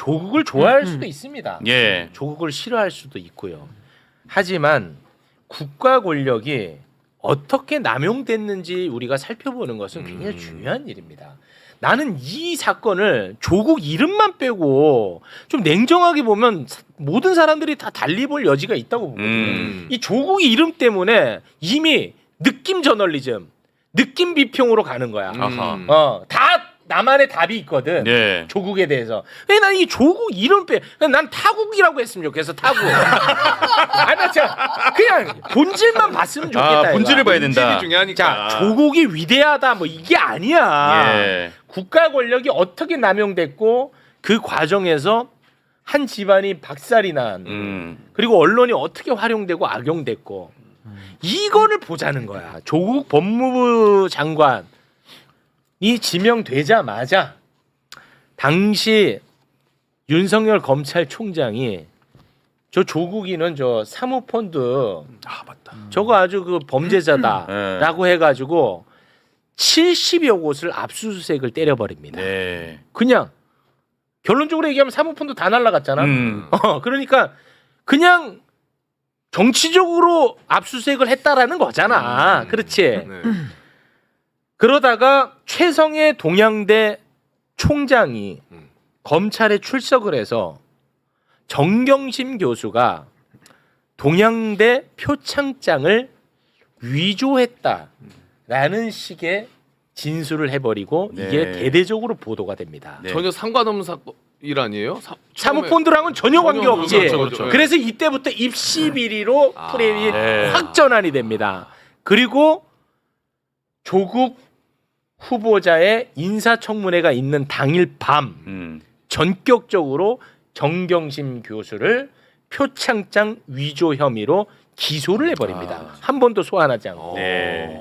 조국을 좋아할 수도 있습니다. 예. 조국을 싫어할 수도 있고요. 하지만 국가 권력이 어떻게 남용됐는지 우리가 살펴보는 것은 굉장히 중요한 일입니다. 나는 이 사건을 조국 이름만 빼고 좀 냉정하게 보면 모든 사람들이 다 달리 볼 여지가 있다고 보거든요. 이 조국 이름 때문에 이미 느낌 저널리즘, 느낌 비평으로 가는 거야. 다 나만의 답이 있거든. 네. 조국에 대해서. 근데 난 이 조국 이름 난 타국이라고 했으면 좋겠어. 타국. 아나 진짜 그냥 본질만 봤으면 좋겠다. 아, 본질을 봐야 된다. 본질이 중요하니까. 자, 조국이 위대하다 뭐 이게 아니야. 예. 국가 권력이 어떻게 남용됐고 그 과정에서 한 집안이 박살이 난 그리고 언론이 어떻게 활용되고 악용됐고 이거를 보자는 거야. 조국 법무부 장관이 지명되자마자 당시 윤석열 검찰총장이 저 조국이는 저 사모펀드 맞다. 저거 아주 그 범죄자다라고 해가지고 70여 곳을 압수수색을 때려버립니다. 네. 그냥 결론적으로 얘기하면 사모펀드 다 날라갔잖아. 그러니까 그냥 정치적으로 압수수색을 했다라는 거잖아. 그렇지. 네. 그러다가 최성해 동양대 총장이 검찰에 출석을 해서 정경심 교수가 동양대 표창장을 위조했다라는 식의 진술을 해버리고 네. 이게 대대적으로 보도가 됩니다. 네. 전혀 상관없는 일 아니에요? 사모펀드랑은 전혀 관계없지. 그렇죠. 그래서 이때부터 입시 비리로 프레임이 네. 확 전환이 됩니다. 그리고 조국 후보자의 인사청문회가 있는 당일 밤 전격적으로 정경심 교수를 표창장 위조 혐의로 기소를 해버립니다. 한 번도 소환하지 않고. 네.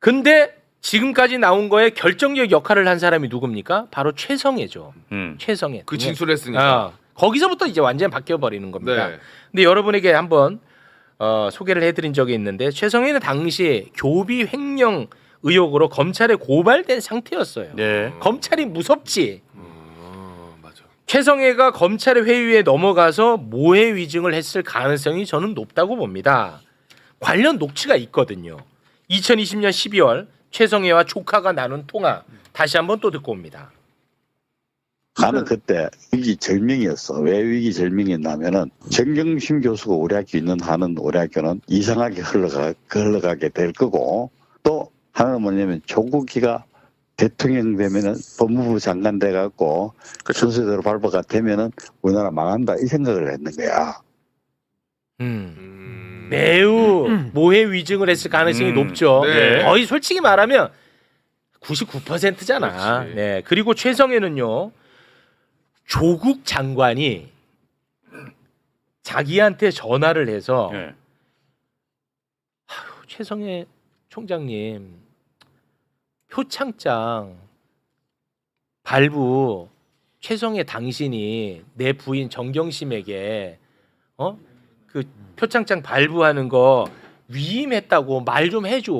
근데 지금까지 나온 거에 결정적 역할을 한 사람이 누굽니까? 바로 최성해죠. 최성해. 그 진술했으니까. 거기서부터 이제 완전히 바뀌어 버리는 겁니다. 네. 근데 여러분에게 한번 소개를 해드린 적이 있는데 최성해는 당시 교비 횡령 의혹으로 검찰에 고발된 상태였어요. 네. 검찰이 무섭지. 맞아. 최성해가 검찰의 회유에 넘어가서 모해 위증을 했을 가능성이 저는 높다고 봅니다. 관련 녹취가 있거든요. 2020년 12월 최성해와 조카가 나눈 통화 다시 한번 또 듣고 옵니다. 나는 그때 위기절명이었어. 왜 위기절명이었냐면은 정경심 교수가 우리 학교 있는 한은 우리 학교는 이상하게 흘러가게 될 거고 또 하나는 뭐냐면 조국이가 대통령 되면은 법무부 장관 돼갖고 순서대로 발부가 되면은 우리나라 망한다 이 생각을 했는 거야. 매우 모해 위증을 했을 가능성이 높죠. 네. 거의 솔직히 말하면 99%잖아. 그렇지. 네. 그리고 최성해는요. 조국 장관이 자기한테 전화를 해서 네. 최성해 총장님 표창장 발부 최성해 당신이 내 부인 정경심에게 그 표창장 발부하는 거 위임했다고 말 좀 해줘.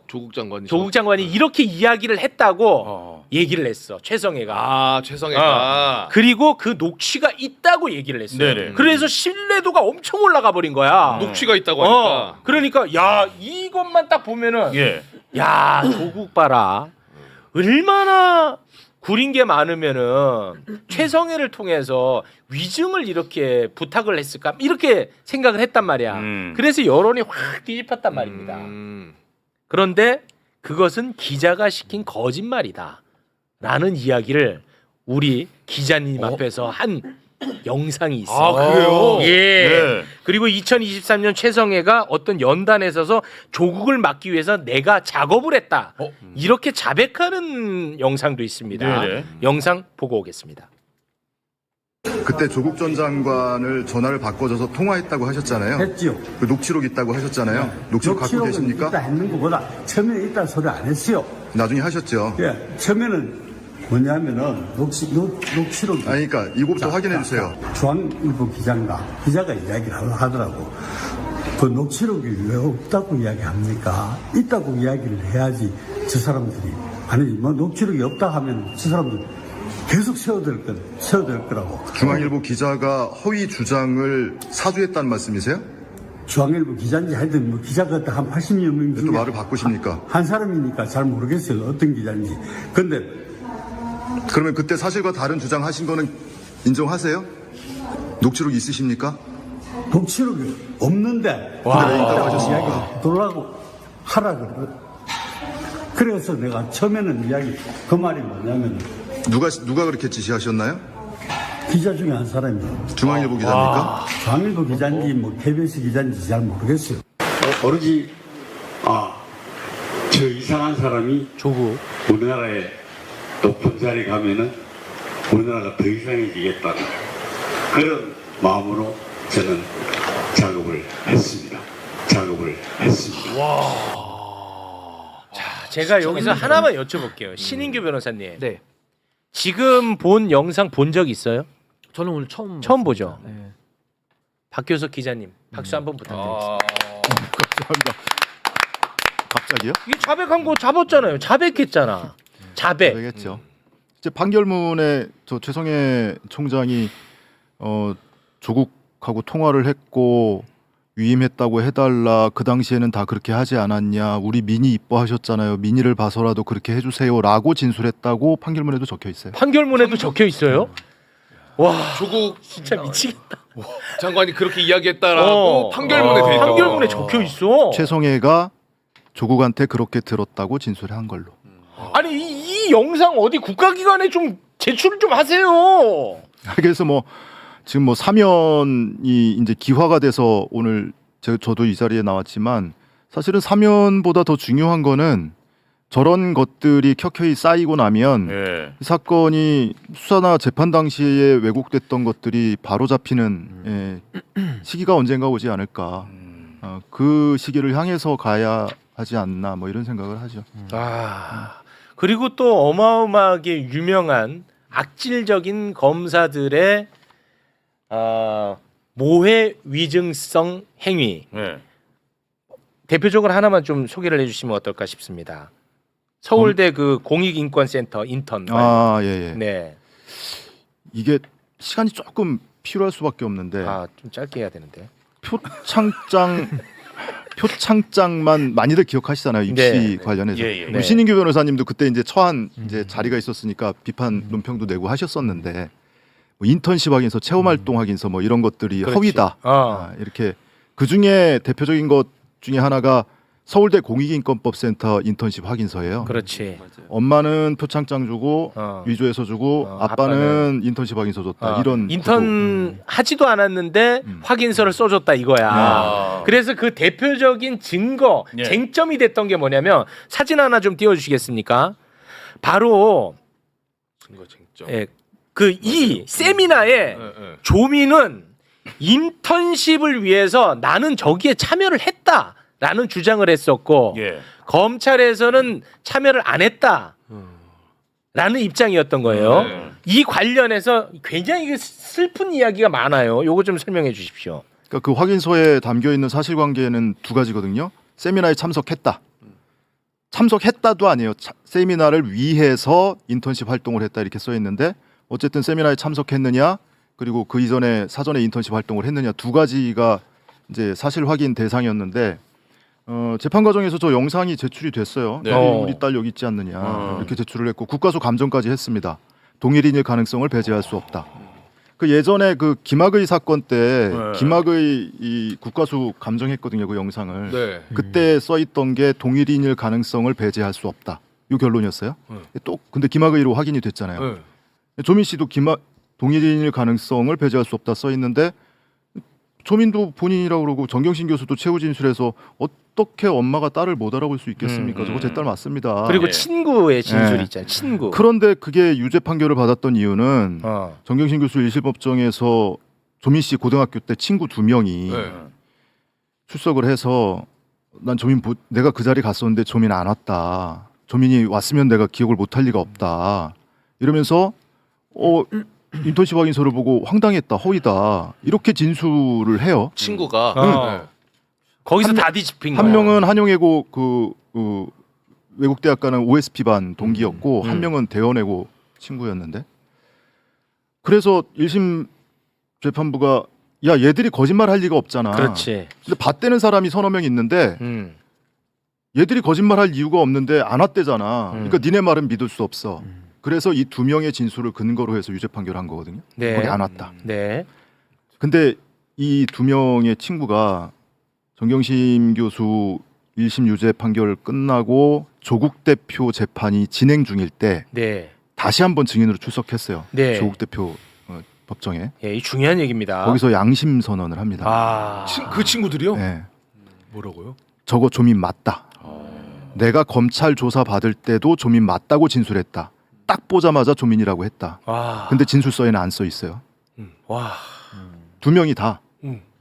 조국 장관이. 조국 장관이 이렇게 이야기를 했다고 얘기를 했어. 최성해가. 최성해가. 그리고 그 녹취가 있다고 얘기를 했어요. 네네. 그래서 신뢰도가 엄청 올라가 버린 거야. 녹취가 있다고 하니까. 그러니까 야 이것만 딱 보면은 예. 야 조국 봐라. 얼마나 구린 게 많으면은 최성해를 통해서 위증을 이렇게 부탁을 했을까 이렇게 생각을 했단 말이야. 그래서 여론이 확 뒤집혔단 말입니다. 그런데 그것은 기자가 시킨 거짓말이다 라는 이야기를 우리 기자님 앞에서 한 영상이 있어요. 그래요? 예. 네. 그리고 2023년 최성해가 어떤 연단에 서서 조국을 막기 위해서 내가 작업을 했다. 이렇게 자백하는 영상도 있습니다. 네네. 영상 보고 오겠습니다. 그때 조국 전 장관을 전화를 바꿔줘서 통화했다고 하셨잖아요. 했지요. 그 녹취록 있다고 하셨잖아요. 녹취록 갖고 녹취록은 계십니까? 있다 했는 것보다 처음에는 있다는 소리 안 했어요. 나중에 하셨죠. 예, 처음에는 뭐냐면은 녹취록이 아니, 그러니까 이것부터 확인해 주세요. 중앙일보 기자가 이야기를 하더라고. 그 녹취록이 왜 없다고 이야기합니까? 있다고 이야기를 해야지 저 사람들이 아니 뭐 녹취록이 없다 하면 저 사람들 계속 세워댈 거라고. 중앙일보 기자가 허위 주장을 사주했다는 말씀이세요? 중앙일보 기자인지 하여튼 뭐 기자가 한 80여 명 또 중에 말을 바꾸십니까? 한 사람이니까 잘 모르겠어요. 어떤 기자인지. 근데 그러면 그때 사실과 다른 주장하신 거는 인정하세요? 녹취록 있으십니까? 녹취록이 없는데 근데 왜 있다고 하셨습니까? 이야기 돌라고 하라 그래. 그래서 내가 처음에는 이야기 그 말이 뭐냐면 누가 그렇게 지시하셨나요? 기자 중에 한 사람이에요. 중앙일보 기자입니까? 중앙일보 기자인지 뭐 KBS 기자인지 잘 모르겠어요. 오로지 저 이상한 사람이 조국. 우리나라에 높은 자리에 가면은 우리나라가 더 이상해지겠다는 그런 마음으로 저는 작업을 했습니다. 제가 여기서 하나만 여쭤볼게요. 신인규 변호사님. 네. 지금 본 영상 본 적 있어요? 저는 오늘 처음 처음 봤습니다. 보죠? 네. 박교석 기자님 박수 한번 부탁드리겠습니다. 갑자기요? 이게 자백한 거 잡았잖아요. 자백했잖아. 자백. 되겠죠. 이제 판결문에 저 최성해 총장이 조국하고 통화를 했고 위임했다고 해달라. 그 당시에는 다 그렇게 하지 않았냐. 우리 민희 이뻐하셨잖아요. 민희를 봐서라도 그렇게 해주세요라고 진술했다고 판결문에도 적혀 있어요. 판결문에도 적혀 있어요? 와, 조국 진짜 미치겠다. 장관이 그렇게 이야기했다라고 판결문에 돼 있다고. 판결문에 적혀 있어. 최성해가 조국한테 그렇게 들었다고 진술한 걸로. 아니 이 영상 어디 국가기관에 좀 제출을 좀 하세요. 그래서 뭐 지금 뭐 사면이 이제 기화가 돼서 오늘 저도 이 자리에 나왔지만 사실은 사면보다 더 중요한 거는 저런 것들이 켜켜이 쌓이고 나면 이 사건이 수사나 재판 당시에 왜곡됐던 것들이 바로 잡히는 시기가 언젠가 오지 않을까. 그 시기를 향해서 가야 하지 않나 뭐 이런 생각을 하죠. 그리고 또 어마어마하게 유명한 악질적인 검사들의 모해 위증성 행위. 대표적으로 하나만 좀 소개를 해주시면 어떨까 싶습니다. 서울대 그 공익인권센터 인턴. 예. 네. 이게 시간이 조금 필요할 수밖에 없는데 좀 짧게 해야 되는데. 표창장만 많이들 기억하시잖아요. 입시 네. 관련해서. 네. 우리 신인규 변호사님도 그때 이제 처한 이제 자리가 있었으니까 비판 논평도 내고 하셨었는데 뭐 인턴십 확인서, 체험 활동 확인서 뭐 이런 것들이 그렇지. 허위다. 이렇게 그 중에 대표적인 것 중에 하나가 서울대 공익인권법센터 인턴십 확인서예요. 그렇지. 엄마는 표창장 주고 위조해서 주고 아빠는 인턴십 확인서 줬다. 이런 인턴 하지도 않았는데 확인서를 써줬다 이거야. 그래서 그 대표적인 증거, 쟁점이 됐던 게 뭐냐면 사진 하나 좀 띄워주시겠습니까? 바로 증거 쟁점. 이 세미나에 조민은 인턴십을 위해서 나는 저기에 참여를 했다라는 주장을 했었고 검찰에서는 참여를 안 했다라는 입장이었던 거예요. 이 관련해서 굉장히 슬픈 이야기가 많아요. 요거 좀 설명해 주십시오. 그러니까 그 확인서에 담겨 있는 사실관계는 두 가지거든요. 세미나에 참석했다. 참석했다도 아니에요. 세미나를 위해서 인턴십 활동을 했다 이렇게 써 있는데 어쨌든 세미나에 참석했느냐 그리고 그 이전에 사전에 인턴십 활동을 했느냐 두 가지가 이제 사실 확인 대상이었는데 재판 과정에서 저 영상이 제출이 됐어요. 우리 딸 여기 있지 않느냐 이렇게 제출을 했고 국가수 감정까지 했습니다. 동일인일 가능성을 배제할 수 없다. 그 예전에 그 김학의 사건 때 김학의 이 국가수 감정했거든요. 그 영상을. 그때 써 있던 게 동일인일 가능성을 배제할 수 없다. 이 결론이었어요. 또 근데 김학의로 확인이 됐잖아요. 조민 씨도 동일인일 가능성을 배제할 수 없다 써 있는데 조민도 본인이라고 그러고 정경심 교수도 최후 진술에서 어떻게 엄마가 딸을 못 알아볼 수 있겠습니까? 저거 제 딸 맞습니다. 그리고 친구의 진술 있잖아요. 친구. 그런데 그게 유죄 판결을 받았던 이유는 정경심 교수 1심 법정에서 조민 씨 고등학교 때 친구 2명이 출석을 해서 난 조민 내가 그 자리 갔었는데 조민 안 왔다. 조민이 왔으면 내가 기억을 못할 리가 없다. 이러면서 인턴십 확인서를 보고 황당했다, 허위다 이렇게 진술을 해요. 친구가 거기서 다 뒤집힌 거야. 한 명은 한용예고 그 외국 대학 가는 OSP 반 동기였고 한 명은 대원외고 친구였는데 그래서 1심 재판부가 야 얘들이 거짓말 할 리가 없잖아. 그렇지. 근데 받대는 사람이 서너 명 있는데 얘들이 거짓말 할 이유가 없는데 안 왔대잖아. 그러니까 니네 말은 믿을 수 없어. 그래서 이 두 명의 진술을 근거로 해서 유죄 판결한 거거든요. 네. 거기 안 왔다. 네. 근데 이 두 명의 친구가 정경심 교수 1심 유죄 판결 끝나고 조국 대표 재판이 진행 중일 때 네. 다시 한번 증인으로 출석했어요. 네. 조국 대표 법정에. 예, 이 중요한 얘기입니다. 거기서 양심 선언을 합니다. 아. 그 친구들이요? 네. 뭐라고요? 저거 조민 맞다. 내가 검찰 조사 받을 때도 조민 맞다고 진술했다. 딱 보자마자 조민이라고 했다. 와. 근데 진술서에는 안 써 있어요. 와. 두 명이 다.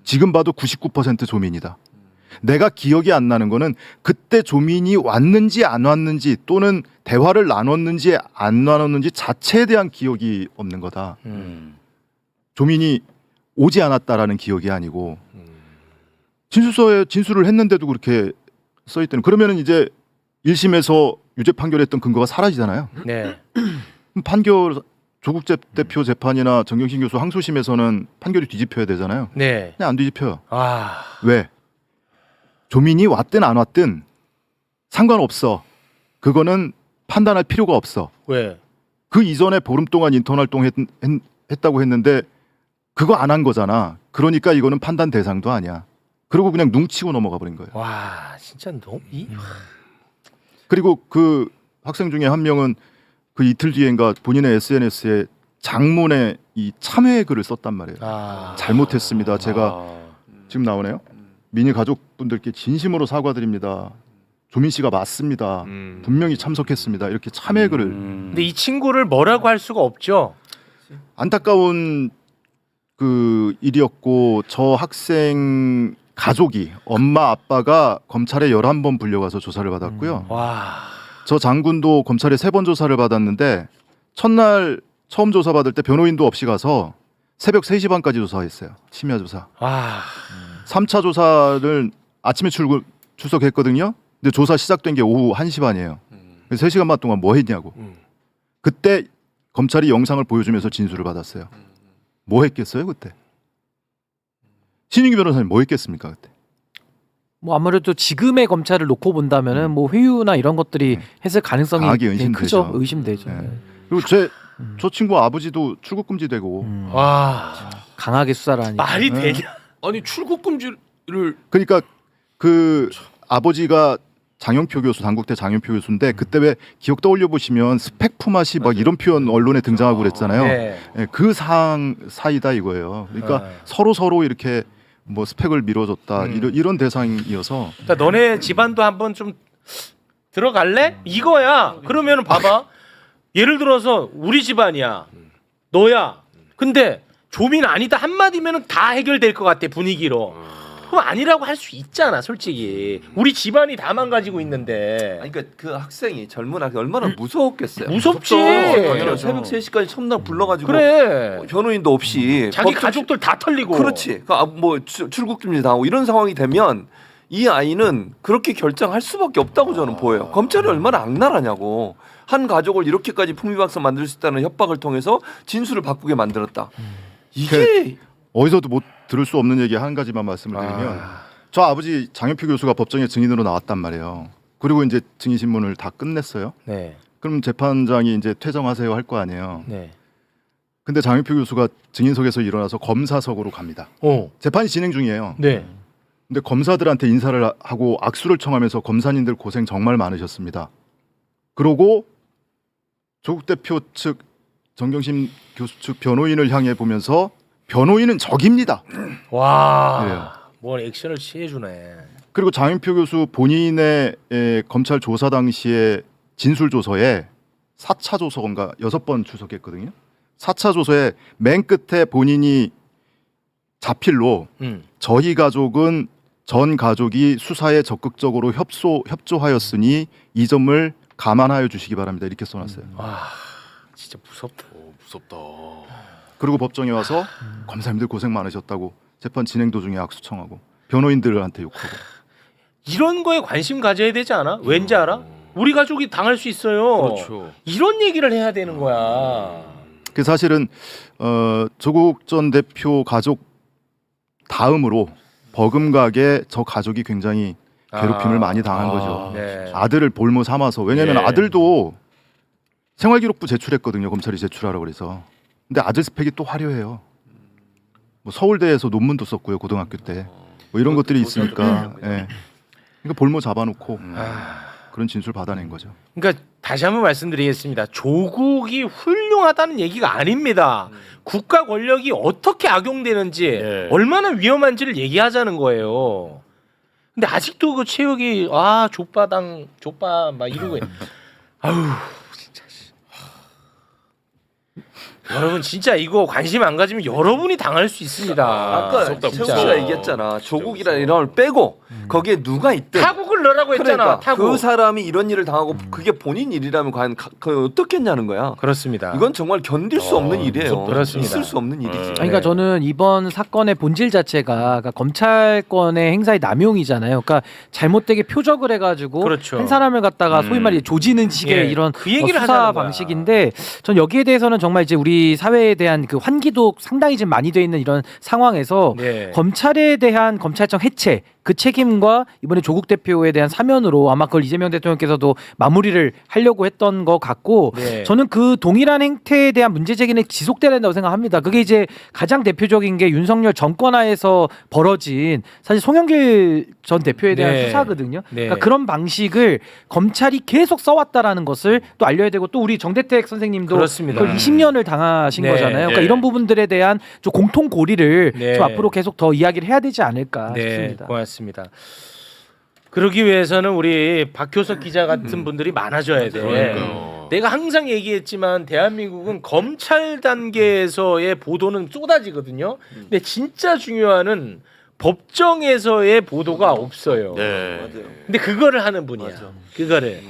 지금 봐도 99% 조민이다. 내가 기억이 안 나는 거는 그때 조민이 왔는지 안 왔는지 또는 대화를 나눴는지 안 나눴는지 자체에 대한 기억이 없는 거다. 조민이 오지 않았다라는 기억이 아니고 진술서에 진술을 했는데도 그렇게 써 있다는. 그러면은 이제 1심에서 유죄 판결했던 근거가 사라지잖아요. 네. 그럼 판결 조국 대표 재판이나 정경심 교수 항소심에서는 판결이 뒤집혀야 되잖아요. 네. 그냥 안 뒤집혀요. 아. 왜? 조민이 왔든 안 왔든 상관없어. 그거는 판단할 필요가 없어. 왜? 그 이전에 보름 동안 인턴 활동 했다고 했는데 그거 안 한 거잖아. 그러니까 이거는 판단 대상도 아니야. 그리고 그냥 눈치고 넘어가 버린 거예요. 와, 진짜 너무 그리고 그 학생 중에 한 명은 그 이틀 뒤엔가 본인의 SNS에 장문의 이 참회 글을 썼단 말이에요. 아. 잘못했습니다. 제가 지금 나오네요. 민희 가족분들께 진심으로 사과드립니다. 조민 씨가 맞습니다. 분명히 참석했습니다. 이렇게 참회 글을. 근데 이 친구를 뭐라고 할 수가 없죠. 안타까운 그 일이었고 저 학생 가족이 엄마 아빠가 검찰에 11번 불려가서 조사를 받았고요. 와. 저 장군도 검찰에 3번 조사를 받았는데 첫날 처음 조사 받을 때 변호인도 없이 가서 새벽 3시 반까지 조사했어요. 심야 조사. 와. 3차 조사를 아침에 출석했거든요. 근데 조사 시작된 게 오후 1시 반이에요. 그래서 3시간 반 동안 뭐 했냐고. 그때 검찰이 영상을 보여주면서 진술을 받았어요. 뭐 했겠어요 그때? 신윤기 변호사님 뭐 했겠습니까 그때? 뭐 아무래도 지금의 검찰을 놓고 본다면은 뭐 회유나 이런 것들이 했을 가능성이 강하게 크죠. 의심되죠. 의심되죠. 네. 그리고 저 친구 아버지도 출국 금지되고. 와. 강하게 수사를 하니까. 말이 되냐? 아니 출국 금지를 그러니까 그 아버지가 장영표 교수, 당국대 장영표 교수인데 그때 왜 기억 떠올려 보시면 스펙 품앗이 막 이런 표현 언론에 등장하고 그랬잖아요. 네. 예, 그 사이다 이거예요. 그러니까 서로 이렇게 뭐 스펙을 밀어줬다 이런 대상이어서. 그러니까 너네 집안도 한번 좀 들어갈래? 이거야. 그러면은 봐봐. 예를 들어서 우리 집안이야. 너야. 근데 조민 아니다 한마디면은 다 해결될 것 같아 분위기로. 그럼 아니라고 할 수 있잖아 솔직히. 우리 집안이 다 망가지고 있는데. 아니, 그러니까 그 학생이 젊은 학생 얼마나 무서웠겠어요. 무섭지. 당연히 새벽 3시까지 첫날 불러가지고 그래. 변호인도 없이 자기 법정- 가족들 다 털리고. 그렇지. 뭐 출국 금지 당하고 이런 상황이 되면 이 아이는 그렇게 결정할 수밖에 없다고 저는 보여요. 검찰이 얼마나 악랄하냐고. 한 가족을 이렇게까지 풍비박산 만들 수 있다는 협박을 통해서 진술을 바꾸게 만들었다. 이게 어디서도 못 들을 수 없는 얘기 한 가지만 말씀을 드리면 저 아버지 장영표 교수가 법정에 증인으로 나왔단 말이에요. 그리고 이제 증인 신문을 다 끝냈어요. 네. 그럼 재판장이 이제 퇴정하세요 할 거 아니에요. 네. 근데 장영표 교수가 증인석에서 일어나서 검사석으로 갑니다. 재판이 진행 중이에요. 네. 근데 검사들한테 인사를 하고 악수를 청하면서 검사님들 고생 정말 많으셨습니다. 그러고 조국 대표 측 정경심 교수 측 변호인을 향해 보면서 변호인은 적입니다. 와. 이래요. 뭐 액션을 취해주네. 그리고 장윤표 교수 본인의 검찰 조사 당시에 진술 조서에 4차 조서인가 6번 출석했거든요. 4차 조서에 맨 끝에 본인이 자필로 저희 가족은 전 가족이 수사에 적극적으로 협조하였으니 이 점을 감안하여 주시기 바랍니다. 이렇게 써놨어요. 와, 진짜 무섭다. 무섭다. 그리고 법정에 와서 검사님들 고생 많으셨다고 재판 진행 도중에 악수 청하고 변호인들한테 욕하고. 이런 거에 관심 가져야 되지 않아? 왠지 알아? 우리 가족이 당할 수 있어요. 그렇죠. 이런 얘기를 해야 되는 거야. 그 사실은 조국 전 대표 가족 다음으로 버금가게 저 가족이 굉장히 괴롭힘을 많이 당한 거죠. 네. 아들을 볼모 삼아서. 왜냐하면 예. 아들도 생활기록부 제출했거든요. 검찰이 제출하라고 그래서. 근데 아들 스펙이 또 화려해요. 뭐 서울대에서 논문도 썼고요. 고등학교 때. 뭐 이런 것들이 있으니까. 예. 그러니까 볼모 잡아놓고 그런 진술 받아낸 거죠. 그러니까 다시 한번 말씀드리겠습니다. 조국이 훌륭하다는 얘기가 아닙니다. 국가 권력이 어떻게 악용되는지 네. 얼마나 위험한지를 얘기하자는 거예요. 근데 아직도 그 체육이 족바당 족바 막 이러고 아유 진짜 여러분 진짜 이거 관심 안 가지면 여러분이 당할 수 있습니다. 아까 무섭다, 최욱 무서워. 씨가 얘기했잖아. 조국이라 이런 걸 빼고 거기에 누가 있든 타국을 넣으라고 했잖아. 그러니까 타국. 그 사람이 이런 일을 당하고 그게 본인 일이라면 과연 그 어떻겠냐는 거야. 그렇습니다. 이건 정말 견딜 수 없는 일이에요. 그렇습니다. 있을 수 없는 일이지. 아니, 그러니까 저는 이번 사건의 본질 자체가 그러니까 검찰권의 행사의 남용이잖아요. 그러니까 잘못되게 표적을 해가지고 그렇죠. 한 사람을 갖다가 소위 말해 조지는 식의 예, 이런 그 얘기를 수사 하자는 거야. 방식인데, 전 여기에 대해서는 정말 이제 우리 사회에 대한 그 환기도 상당히 지금 많이 돼 있는 이런 상황에서 네. 검찰에 대한 검찰청 해체 그 책임과 이번에 조국 대표에 대한 사면으로 아마 그걸 이재명 대통령께서도 마무리를 하려고 했던 것 같고, 네. 저는 그 동일한 행태에 대한 문제 제기는 지속돼야 된다고 생각합니다. 그게 이제 가장 대표적인 게 윤석열 정권하에서 벌어진 사실 송영길 전 대표에 대한 네. 수사거든요. 네. 그러니까 그런 방식을 검찰이 계속 써왔다라는 것을 또 알려야 되고, 또 우리 정대택 선생님도 그렇습니다. 그걸 20년을 당하신 네. 거잖아요. 그러니까 네. 이런 부분들에 대한 좀 공통 고리를 네. 좀 앞으로 계속 더 이야기를 해야 되지 않을까 네, 싶습니다. 고맙습니다. 그러기 위해서는 우리 박효석 기자 같은 분들이 많아져야 돼. 그러니까요. 내가 항상 얘기했지만 대한민국은 검찰 단계에서의 보도는 쏟아지거든요. 근데 진짜 중요한 법정에서의 보도가 없어요. 네. 맞아요. 근데 그거를 하는 분이야. 맞아. 그거를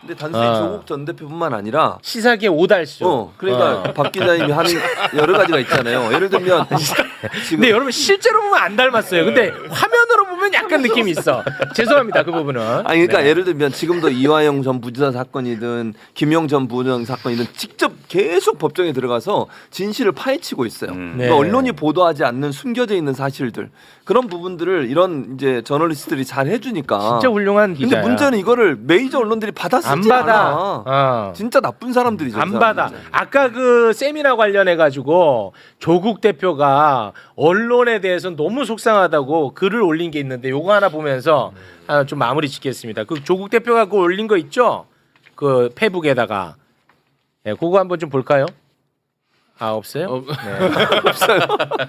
근데 단순히 아. 조국 전 대표뿐만 아니라 시사계 오달쇼. 그러니까 박 기자님이 하는 여러 가지가 있잖아요. 예를 들면 지금 근데 여러분 실제로 보면 안 닮았어요. 근데 화면으로 보면 약간 느낌이 있어. 죄송합니다 그 부분은. 아니 그러니까 예를 들면 지금도 이화영 전 부지사 사건이든 김영 전 부장 사건이든 직접 계속 법정에 들어가서 진실을 파헤치고 있어요. 네. 그러니까 언론이 보도하지 않는 숨겨져 있는 사실들, 그런 부분들을 이런 이제 저널리스트들이 잘 해주니까. 진짜 훌륭한 근데 기자야. 문제는 이거를 메이저 언론들이 받아 안 쓰지 받아. 않아. 진짜 나쁜 사람들이죠. 안 그 받아. 사람들은. 아까 그 세미나 관련해 가지고 조국 대표가 언론에 대해서 너무 속상하다고 글을 올린 게 있는데 요거 하나 보면서 좀 마무리 짓겠습니다. 그 조국 대표가 그 올린 거 있죠? 그 페북에다가. 예, 그거 한번 좀 볼까요? 아 없어요? 네. 없어요.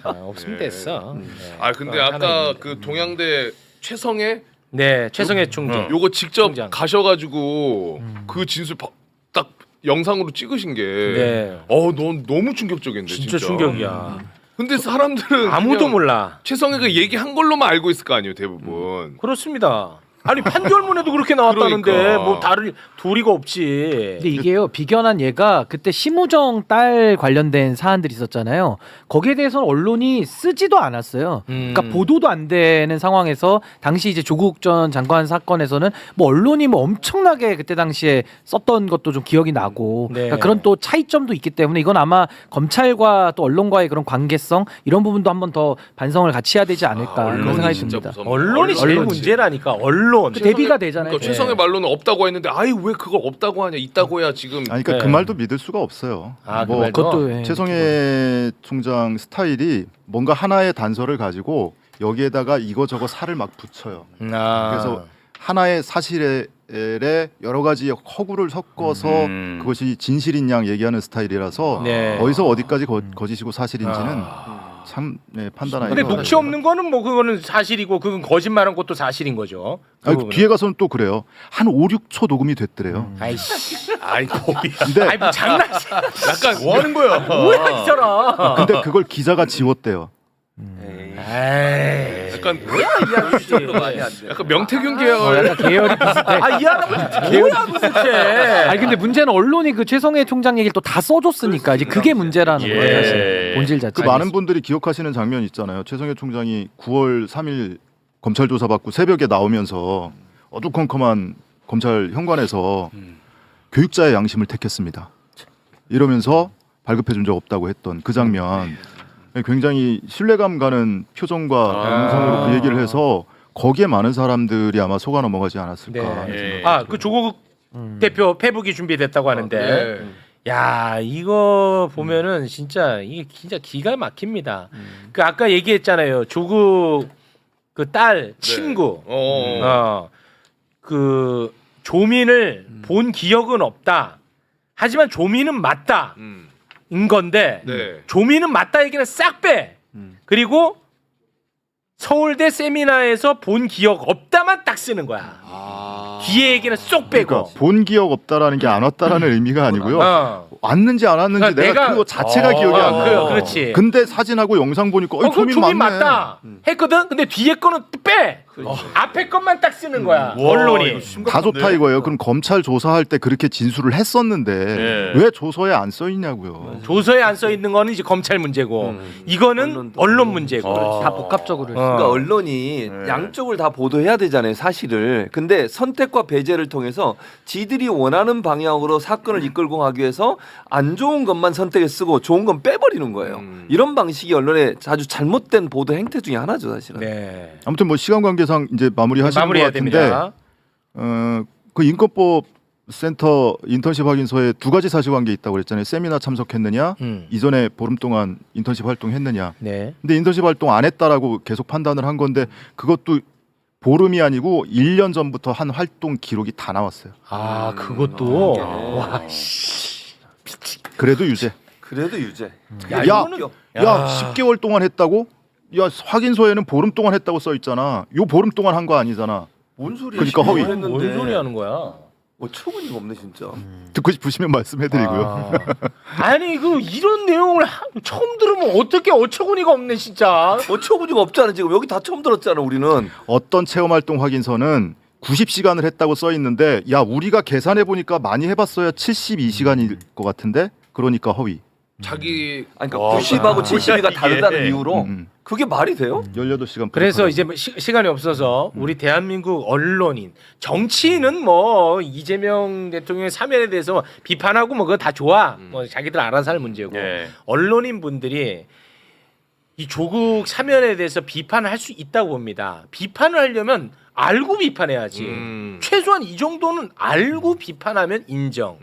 없으면 됐어. 네. 아 근데 하나 아까 있는데. 그 동양대 최성애 네, 최성애 총재. 요거 직접 총장. 가셔가지고 그 진술 딱 영상으로 찍으신 게 네. 넌 너무 충격적인데 진짜 진짜. 충격이야. 근데 사람들은 아무도 그냥 몰라. 최성애가 얘기한 걸로만 알고 있을 거 아니에요 대부분. 그렇습니다. 아니 판결문에도 그렇게 나왔다는데 그러니까. 뭐 다른 도리가 없지. 근데 이게요, 비견한 얘가 그때 심우정 딸 관련된 사안들이 있었잖아요. 거기에 대해서는 언론이 쓰지도 않았어요. 그러니까 보도도 안 되는 상황에서 당시 이제 조국 전 장관 사건에서는 뭐 언론이 뭐 엄청나게 그때 당시에 썼던 것도 좀 기억이 나고, 네. 그러니까 그런 또 차이점도 있기 때문에 이건 아마 검찰과 또 언론과의 그런 관계성, 이런 부분도 한번 더 반성을 같이 해야 되지 않을까 그런 언론이 생각이 진짜 듭니다. 무섭네. 언론이 제일 언론이. 문제라니까. 언론. 그 대비가 되잖아요. 그러니까 최성애 말로는 없다고 했는데 아이 왜 그걸 없다고 하냐 있다고 해야 지금. 아니, 그러니까 네. 그 말도 믿을 수가 없어요. 아, 그 뭐 말도? 그것도 예. 최성애 총장 스타일이 뭔가 하나의 단서를 가지고 여기에다가 이거저거 살을 막 붙여요. 그래서 하나의 사실에 여러 가지 허구를 섞어서 그것이 진실인 양 얘기하는 스타일이라서 네. 어디서 어디까지 거짓이고 사실인지는 참 판단하기 근데 어려워요. 녹취 없는 거는 뭐 그거는 사실이고 그건 거짓말한 것도 사실인 거죠. 그 아니, 부분은. 뒤에 가서는 또 그래요. 한 5, 6초 녹음이 됐더래요. 아이씨. 아이 거의 근데 아이 뭐 장난치. 약간 뭐 하는 거야? 뭐야 이 사람. 근데 그걸 기자가 지웠대요. 에이. 약간 뭐야 이 아저씨. 약간 명태균 계열. 약간 계열이 비슷해. 아이 할아버지 뭐야 도대체. 아니 근데 문제는 언론이 그 최성애 총장 얘기를 또 다 써줬으니까 이제 그게 문제라는 예. 거예요. 사실 본질 그 자체. 많은 분들이 기억하시는 장면 있잖아요. 최성애 총장이 9월 3일 검찰 조사 받고 새벽에 나오면서 어두컴컴한 검찰 현관에서 교육자의 양심을 택했습니다. 이러면서 발급해 준 적 없다고 했던 그 장면 굉장히 신뢰감 가는 표정과 영상으로 그 얘기를 해서 거기에 많은 사람들이 아마 속아 넘어가지 않았을까. 하는 네. 생각이 아, 그 조국 대표 페북이 준비됐다고 하는데, 네. 야 이거 보면은 진짜 이게 진짜 기가 막힙니다. 그 아까 얘기했잖아요. 조국 그 딸 친구, 그 조민을 본 기억은 없다. 하지만 조민은 맞다. 인 건데 네. 조민은 맞다 얘기는 싹 빼. 그리고 서울대 세미나에서 본 기억 없다만 딱 쓰는 거야. 뒤에 얘기는 쏙 빼고. 그러니까 본 기억 없다라는 게 안 왔다라는 의미가 아니고요. 어. 왔는지 안 왔는지 그러니까 내가 그거 자체가 기억이 안 나. 그렇지. 근데 사진하고 영상 보니까 그럼 조민 조민 맞네. 맞다 했거든. 근데 뒤에 거는 또 빼. 앞에 것만 딱 쓰는 거야. 언론이. 다 좋다 이거예요. 그럼 검찰 조사할 때 그렇게 진술을 했었는데 네. 왜 조서에 안 써 있냐고요. 조서에 안 써 있는 거는 이제 검찰 문제고 이거는 언론 문제고. 다 복합적으로 했어요. 그러니까 언론이 양쪽을 다 보도해야 되잖아요, 사실을. 근데 선택과 배제를 통해서 지들이 원하는 방향으로 사건을 이끌고 가기 위해서 안 좋은 것만 선택해 쓰고 좋은 건 빼버리는 거예요. 이런 방식이 언론의 아주 잘못된 보도 행태 중에 하나죠, 사실은. 네. 아무튼 뭐 시간 관계상 이제 마무리하시는 것 마무리해야 같은데 됩니다. 그 인권법 센터 인턴십 확인서에 두 가지 사실관계 있다고 그랬잖아요. 세미나 참석했느냐, 이전에 보름 동안 인턴십 활동했느냐. 네. 근데 인턴십 활동 안 했다라고 계속 판단을 한 건데 그것도 보름이 아니고 1년 전부터 한 활동 기록이 다 나왔어요. 아 그것도 네. 와 씨. 그래도 유죄. 그래도 유죄. 야, 이거는 야 10개월 동안 했다고? 야 확인서에는 보름 동안 했다고 써 있잖아. 요 보름 동안 한 거 아니잖아. 뭔 소리야? 그러니까 허위. 뭔 소리 하는 거야? 어처구니가 없네 진짜. 듣고 싶으시면 말씀해드리고요. 아니 그 이런 내용을 처음 들으면 어떻게 어처구니가 없네 진짜. 어처구니가 없잖아 지금 여기 다 처음 들었잖아 우리는. 어떤 체험활동 확인서는 90시간을 했다고 써 있는데 야 우리가 계산해 보니까 많이 해봤어야 72시간일 것 같은데 그러니까 허위. 자기 아니 그러니까 90하고 72가 다르다는 이유로 음. 그게 말이 돼요? 18시간. 그래서 이제 뭐 시간이 없어서 우리 대한민국 언론인, 정치인은 뭐 이재명 대통령의 사면에 대해서 비판하고 뭐 그거 다 좋아. 뭐 자기들 알아서 할 문제고 언론인 분들이 이 조국 사면에 대해서 비판을 할 수 있다고 봅니다. 비판을 하려면 알고 비판해야지. 최소한 이 정도는 알고 비판하면 인정.